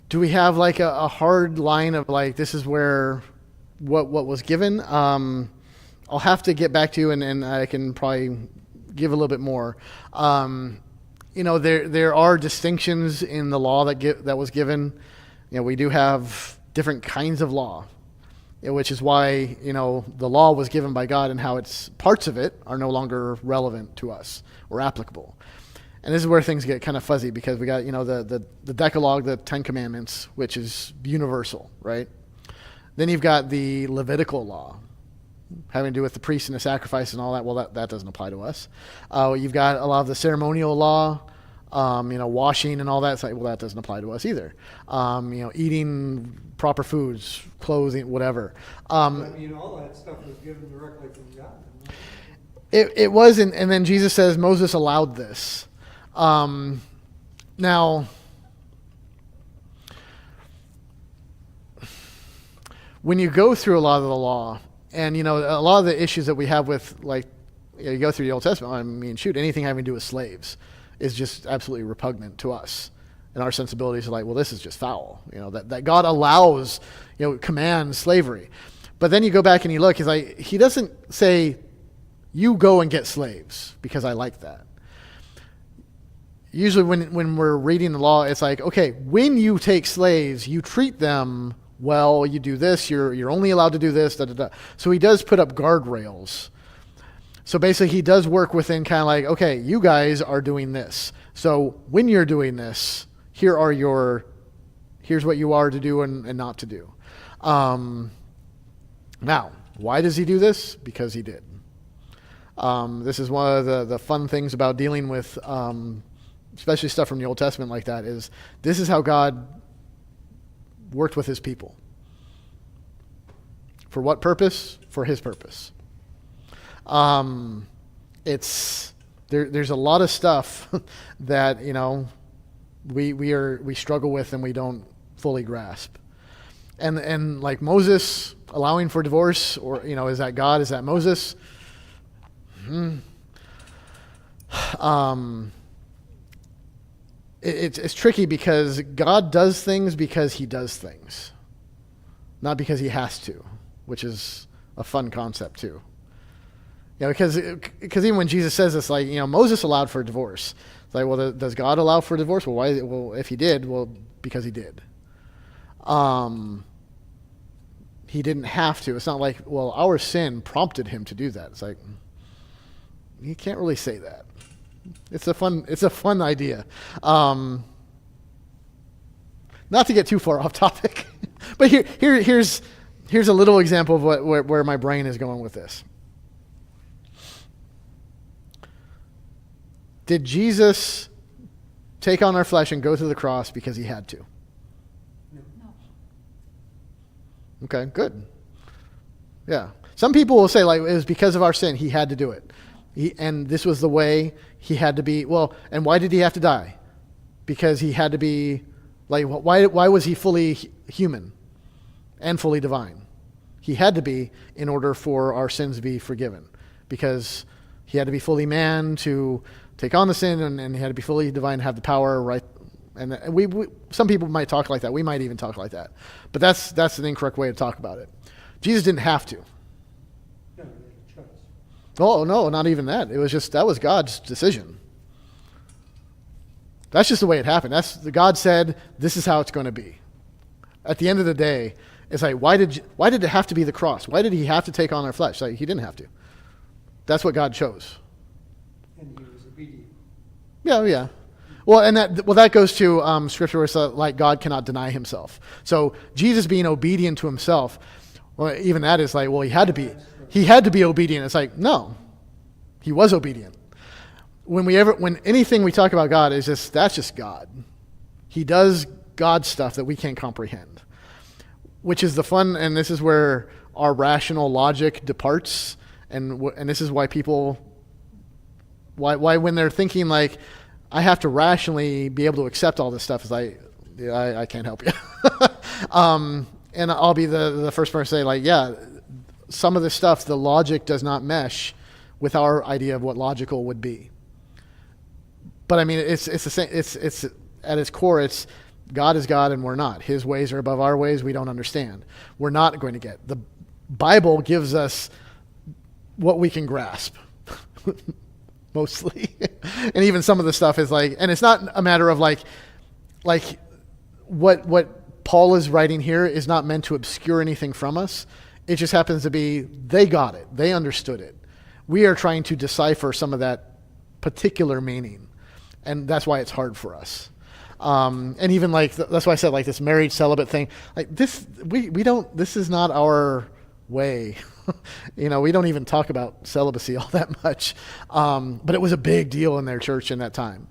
Do we have like a hard line of like, this is where what was given? I'll have to get back to you, and I can probably give a little bit more. There are distinctions in the law that was given. We do have different kinds of law, which is why the law was given by God, and how parts of it are no longer relevant to us or applicable. And this is where things get kind of fuzzy, because we got, the Decalogue, the Ten Commandments, which is universal, right? Then you've got the Levitical law, having to do with the priest and the sacrifice and all that. Well, that doesn't apply to us. You've got a lot of the ceremonial law, washing and all that. It's like, well, that doesn't apply to us either. Eating proper foods, clothing, whatever. all that stuff was given directly from God. It was, and then Jesus says Moses allowed this. Now, when you go through a lot of the law, and a lot of the issues that we have with, like, you go through the Old Testament, anything having to do with slaves is just absolutely repugnant to us. And our sensibilities are like, well, this is just foul. That God allows, commands slavery. But then you go back and you look, he doesn't say, you go and get slaves, because I like that. Usually when we're reading the law, it's like, okay, when you take slaves, you treat them well, you do this, you're only allowed to do this, da, da, da. So he does put up guardrails. So basically he does work within kind of like, okay, you guys are doing this. So when you're doing this, here's what you are to do and not to do. Now, why does he do this? Because he did. This is one of the fun things about dealing with especially stuff from the Old Testament like that, is this is how God worked with his people. For what purpose? For his purpose. There's a lot of stuff that, we struggle with and we don't fully grasp. And like Moses allowing for divorce, or, is that God? Is that Moses? it's tricky because God does things because he does things, not because he has to, which is a fun concept too. Because even when Jesus says this, like, Moses allowed for a divorce. It's like, well, does God allow for a divorce? Well, why? Well, if he did, well, because he did. He didn't have to. It's not like, well, our sin prompted him to do that. It's like, you can't really say that. It's a fun idea. Not to get too far off topic, but here's a little example of where my brain is going with this. Did Jesus take on our flesh and go to the cross because he had to? No. Okay, good. Yeah. Some people will say, like, it was because of our sin, he had to do it. And this was the way he had to be. Well, and why did he have to die? Because he had to be, like, why was he fully human and fully divine? He had to be in order for our sins to be forgiven. Because he had to be fully man to take on the sin, and he had to be fully divine, have the power, right? And we some people might talk like that. We might even talk like that. But that's an incorrect way to talk about it. Jesus didn't have to. No, you make a choice. Oh, no, not even that. It was just, that was God's decision. That's just the way it happened. God said, this is how it's going to be. At the end of the day, it's like, why did it have to be the cross? Why did he have to take on our flesh? Like, he didn't have to. That's what God chose. And he was obedient. Yeah. Well, that goes to scripture where it's like God cannot deny himself. So Jesus being obedient to himself, well, even that is like, well, he had to be obedient. It's like, no, he was obedient. When anything we talk about God that's just God. He does God stuff that we can't comprehend, which is the fun. And this is where our rational logic departs. And this is why people, why when they're thinking like, I have to rationally be able to accept all this stuff, is I can't help you. And I'll be the first person to say, like, yeah, some of this stuff, the logic does not mesh with our idea of what logical would be. But I mean, it's the same. It's at its core, it's God is God and we're not. His ways are above our ways. We don't understand. We're not going to get. The Bible gives us what we can grasp. Mostly. And even some of the stuff is like, and it's not a matter of like what Paul is writing here is not meant to obscure anything from us. It just happens to be, they got it. They understood it. We are trying to decipher some of that particular meaning. And that's why it's hard for us. And even like, that's why I said like this married celibate thing, like this, we don't, this is not our way. We don't even talk about celibacy all that much. But it was a big deal in their church in that time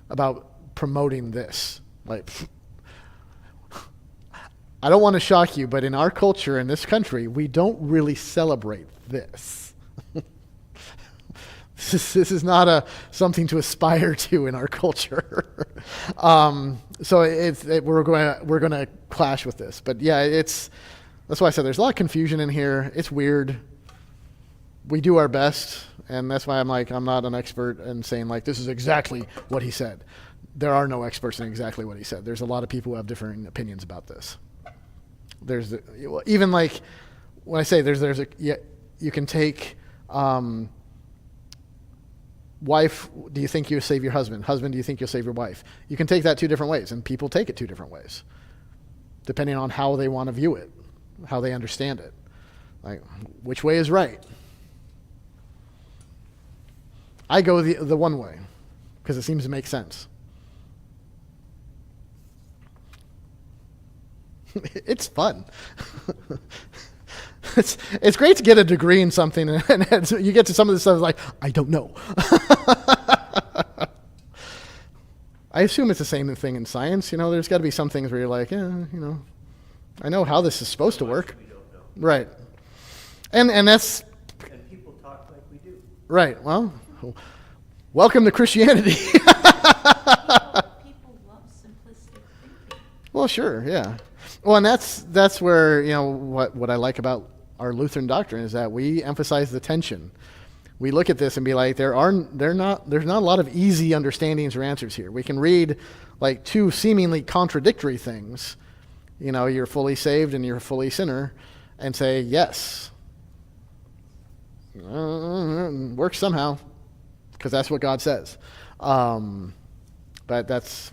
about promoting this. Like, I don't want to shock you, but in our culture, in this country, we don't really celebrate this. This is not something to aspire to in our culture. So we're going to clash with this. But yeah, that's why I said there's a lot of confusion in here. It's weird. We do our best, and that's why I'm not an expert in saying like this is exactly what he said. There are no experts in exactly what he said. There's a lot of people who have different opinions about this. Even like when I say you can take wife, do you think you'll save your husband? Husband, do you think you'll save your wife? You can take that two different ways, and people take it two different ways, depending on how they want to view it, how they understand it. Like, which way is right? I go the one way, because it seems to make sense. It's fun. It's great to get a degree in something, and you get to some of the stuff like, I don't know. I assume it's the same thing in science. There's got to be some things where you're like, I know how this is supposed to work. We don't know. Right. And that's... And people talk like we do. Right. Well, welcome to Christianity. People love simplistic thinking. Well, sure, yeah. Well, and that's where, what I like about our Lutheran doctrine is that we emphasize the tension. we look at this and be like, there's not a lot of easy understandings or answers here. We can read like two seemingly contradictory things. You're fully saved and you're fully sinner, and say, yes. Works somehow, because that's what God says. But that's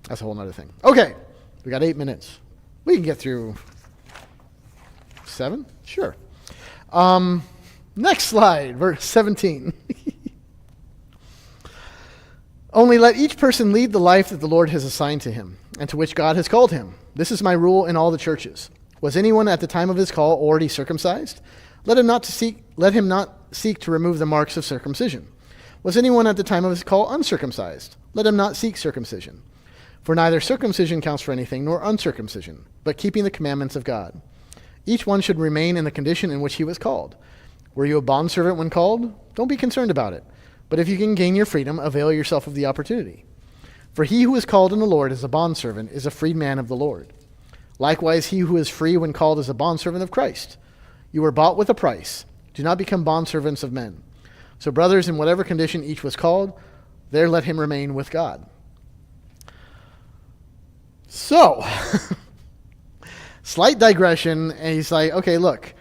a whole other thing. Okay, we got 8 minutes. We can get through 7? Sure. Next slide, verse 17. Only let each person lead the life that the Lord has assigned to him, and to which God has called him. This is my rule in all the churches. Was anyone at the time of his call already circumcised? Let him not seek to remove the marks of circumcision. Was anyone at the time of his call uncircumcised? Let him not seek circumcision. For neither circumcision counts for anything, nor uncircumcision, but keeping the commandments of God. Each one should remain in the condition in which he was called. Were you a bondservant when called? Don't be concerned about it. But if you can gain your freedom, avail yourself of the opportunity. For he who is called in the Lord as a bondservant is a freedman of the Lord. Likewise, he who is free when called is a bondservant of Christ. You were bought with a price. Do not become bondservants of men. So, brothers, in whatever condition each was called, there let him remain with God. So, slight digression, and he's like, okay, look,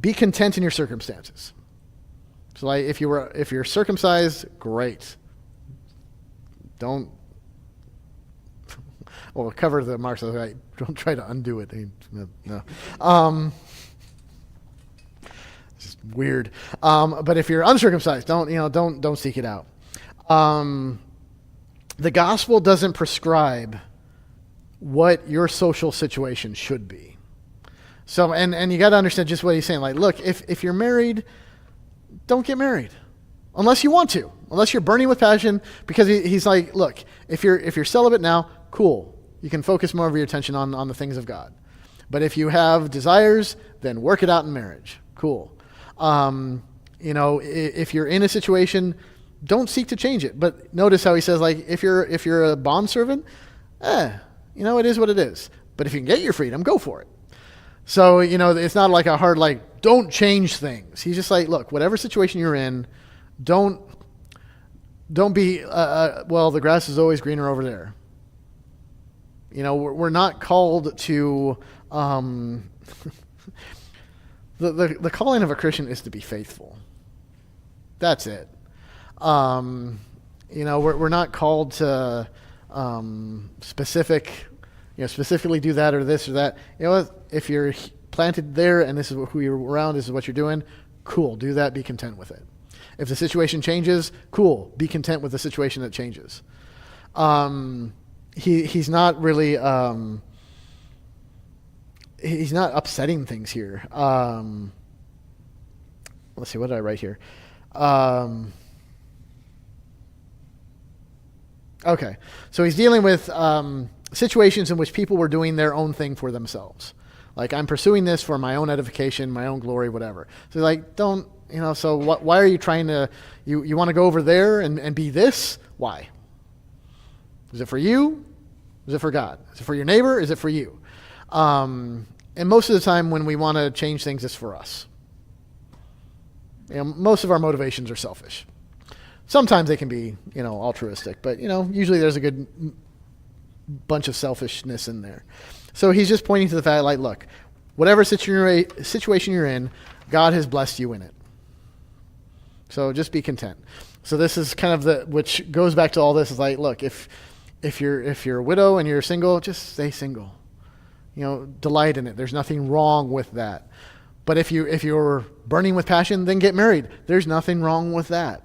be content in your circumstances. So, like, if you're circumcised, great. Don't. Well, cover the marks. Right? Don't try to undo it. No. It's just weird. But if you're uncircumcised, don't seek it out. The gospel doesn't prescribe what your social situation should be. So, and you got to understand just what he's saying. Like, look, if you're married, don't get married unless you want to. Unless you're burning with passion, because he's like, look, if you're celibate now, cool. You can focus more of your attention on the things of God. But if you have desires, then work it out in marriage. Cool. If you're in a situation, don't seek to change it. But notice how he says, like, if you're a bondservant, it is what it is. But if you can get your freedom, go for it. So, it's not like a hard, like, don't change things. He's just like, look, whatever situation you're in, don't be, well, the grass is always greener over there. We're not called to, the calling of a Christian is to be faithful. That's it. We're not called to specifically do that or this or that. If you're planted there and this is who you're around, this is what you're doing, cool, do that, be content with it. If the situation changes, cool, be content with the situation that changes. He's not really, he's not upsetting things here. Let's see, what did I write here? Okay, so he's dealing with situations in which people were doing their own thing for themselves. Like, I'm pursuing this for my own edification, my own glory, whatever. So like, don't, so why are you trying to, you want to go over there and be this? Why? Is it for you? Is it for God? Is it for your neighbor? Is it for you? And most of the time when we want to change things, it's for us. Most of our motivations are selfish. Sometimes they can be, altruistic, but, usually there's a good bunch of selfishness in there. So he's just pointing to the fact, like, look, whatever situation you're in, God has blessed you in it. So just be content. So this is kind of which goes back to all this, is like, look, if you're a widow and you're single, just stay single. Delight in it. There's nothing wrong with that. But if you're burning with passion, then get married. There's nothing wrong with that.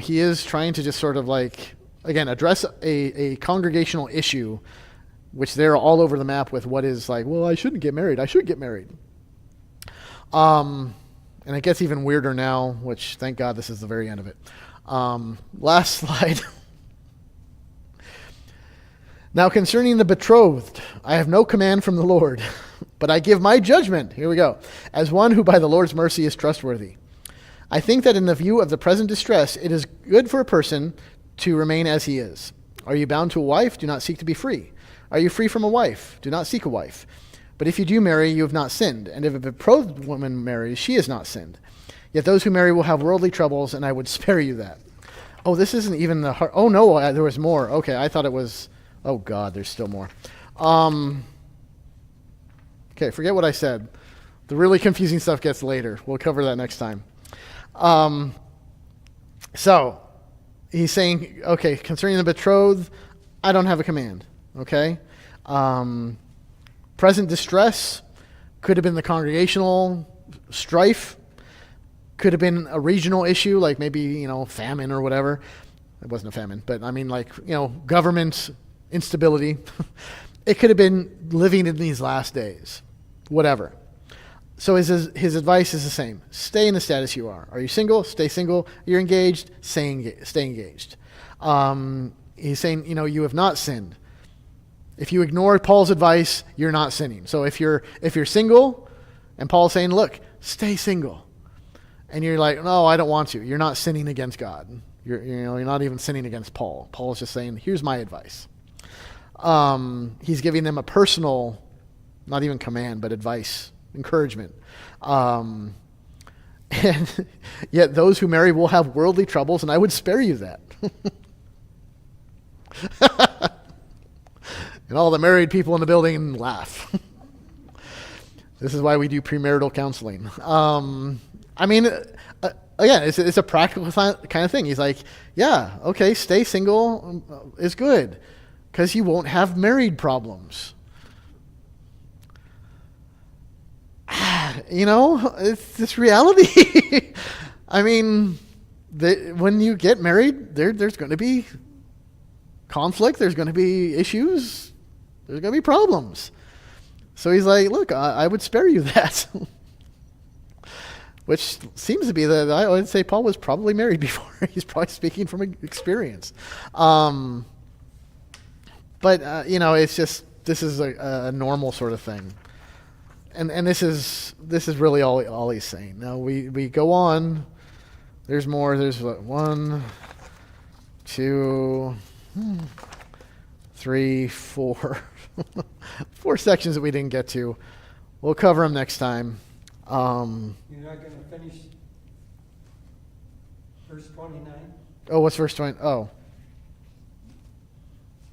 He is trying to just sort of like, again, address a congregational issue, which they're all over the map with what is like, well, I shouldn't get married. I should get married. And it gets even weirder now, which thank God this is the very end of it. Last slide. Now concerning the betrothed, I have no command from the Lord, but I give my judgment, here we go, as one who by the Lord's mercy is trustworthy. I think that in the view of the present distress, it is good for a person to remain as he is. Are you bound to a wife? Do not seek to be free. Are you free from a wife? Do not seek a wife. But if you do marry, you have not sinned. And if a betrothed woman marries, she has not sinned. Yet those who marry will have worldly troubles, and I would spare you that. Oh, this isn't even the heart. Oh, no, there was more. Okay, I thought it was. Oh, God, there's still more. Okay, forget what I said. The really confusing stuff gets later. We'll cover that next time. So, he's saying, okay, concerning the betrothed, I don't have a command. Okay? Present distress could have been the congregational strife. Could have been a regional issue, like maybe, famine or whatever. It wasn't a famine, but I mean like, government instability. It could have been living in these last days. Whatever. So his advice is the same. Stay in the status you are. Are you single? Stay single. You're engaged? Stay engaged. He's saying, you have not sinned. If you ignore Paul's advice, you're not sinning. So if you're single, and Paul's saying, look, stay single, and you're like, no, I don't want to, you're not sinning against God. You're not even sinning against Paul. Paul's just saying, here's my advice. He's giving them a personal, not even command, but advice, encouragement. And yet those who marry will have worldly troubles, and I would spare you that. And all the married people in the building laugh. This is why we do premarital counseling. Again, it's a practical kind of thing. He's like, yeah, okay, stay single is good because you won't have married problems. It's this reality. When you get married, there's going to be conflict. There's going to be issues. There's going to be problems. So he's like, look, I would spare you that. Which seems to be that I would say Paul was probably married before. He's probably speaking from experience. But it's just, this is a normal sort of thing. And this is really all he's saying. Now we go on. There's more. There's 1, 2, 3, 4. 4 sections that we didn't get to. We'll cover them next time. You're not going to finish verse 29? Oh, what's verse 20? Oh.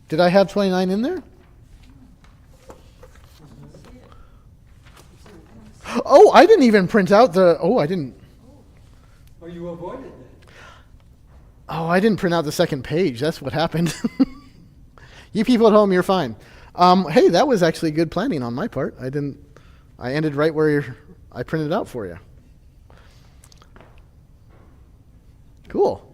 Did I have 29 in there? Oh, I didn't even print out I didn't. Oh, you avoided that. Oh, I didn't print out the second page. That's what happened. You people at home, you're fine. Hey, that was actually good planning on my part. I ended right where I printed out for you. Cool.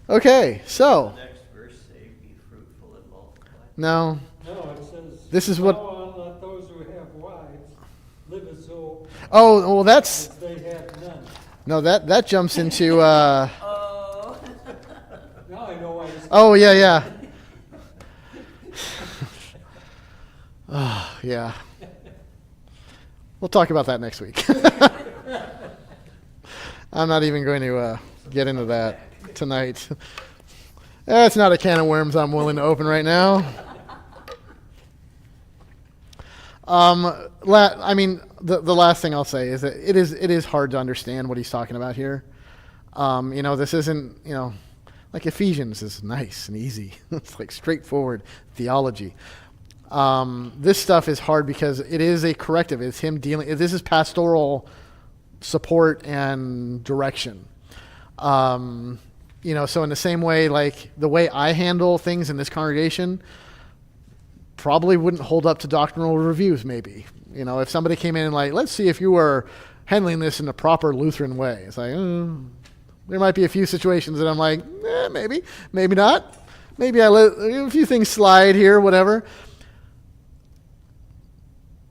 Okay, so. The next verse say, be fruitful and multiply. No. No, it says, This is what. "Now on, let those who have wives live as though Oh, well, that's. as they have none." No, that jumps into. Oh. Now I know why it's... Oh, yeah. Oh, yeah. We'll talk about that next week. I'm not even going to get into that tonight. That's not a can of worms I'm willing to open right now. The last thing I'll say is that it is hard to understand what he's talking about here. This isn't, like Ephesians is nice and easy. It's like straightforward theology. This stuff is hard because it is a corrective. It's him dealing. This is pastoral support and direction. So in the same way, like the way I handle things in this congregation probably wouldn't hold up to doctrinal reviews. Maybe, if somebody came in and like, let's see if you were handling this in the proper Lutheran way. It's like, there might be a few situations that I'm like, maybe not. Maybe I let a few things slide here, whatever.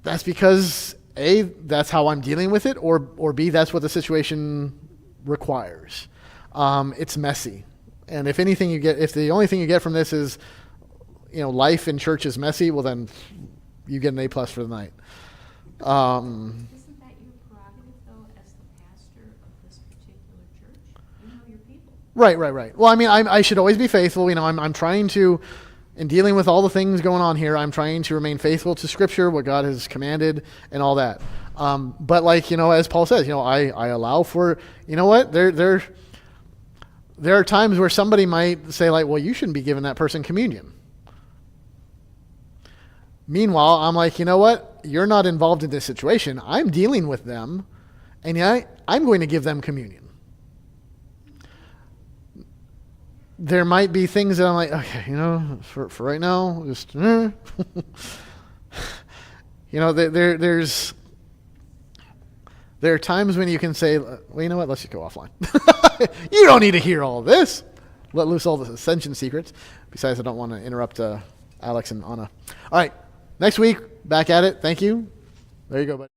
That's because A, that's how I'm dealing with it, or B, that's what the situation requires. It's messy. And if the only thing you get from this is, life in church is messy, well then you get an A+ for the night. Isn't that your prerogative, though, as the pastor of this particular church? You know your people. Right. Well, I should always be faithful. I'm trying to in dealing with all the things going on here, I'm trying to remain faithful to Scripture, what God has commanded, and all that. But like, as Paul says, I allow for, what? There are times where somebody might say like, well, you shouldn't be giving that person communion. Meanwhile, I'm like, you know what? You're not involved in this situation. I'm dealing with them, and I'm going to give them communion. There might be things that I'm like, okay, for right now, just, there are times when you can say, well, you know what, let's just go offline. You don't need to hear all this. Let loose all the ascension secrets. Besides, I don't want to interrupt Alex and Anna. All right, next week, back at it. Thank you. There you go, buddy.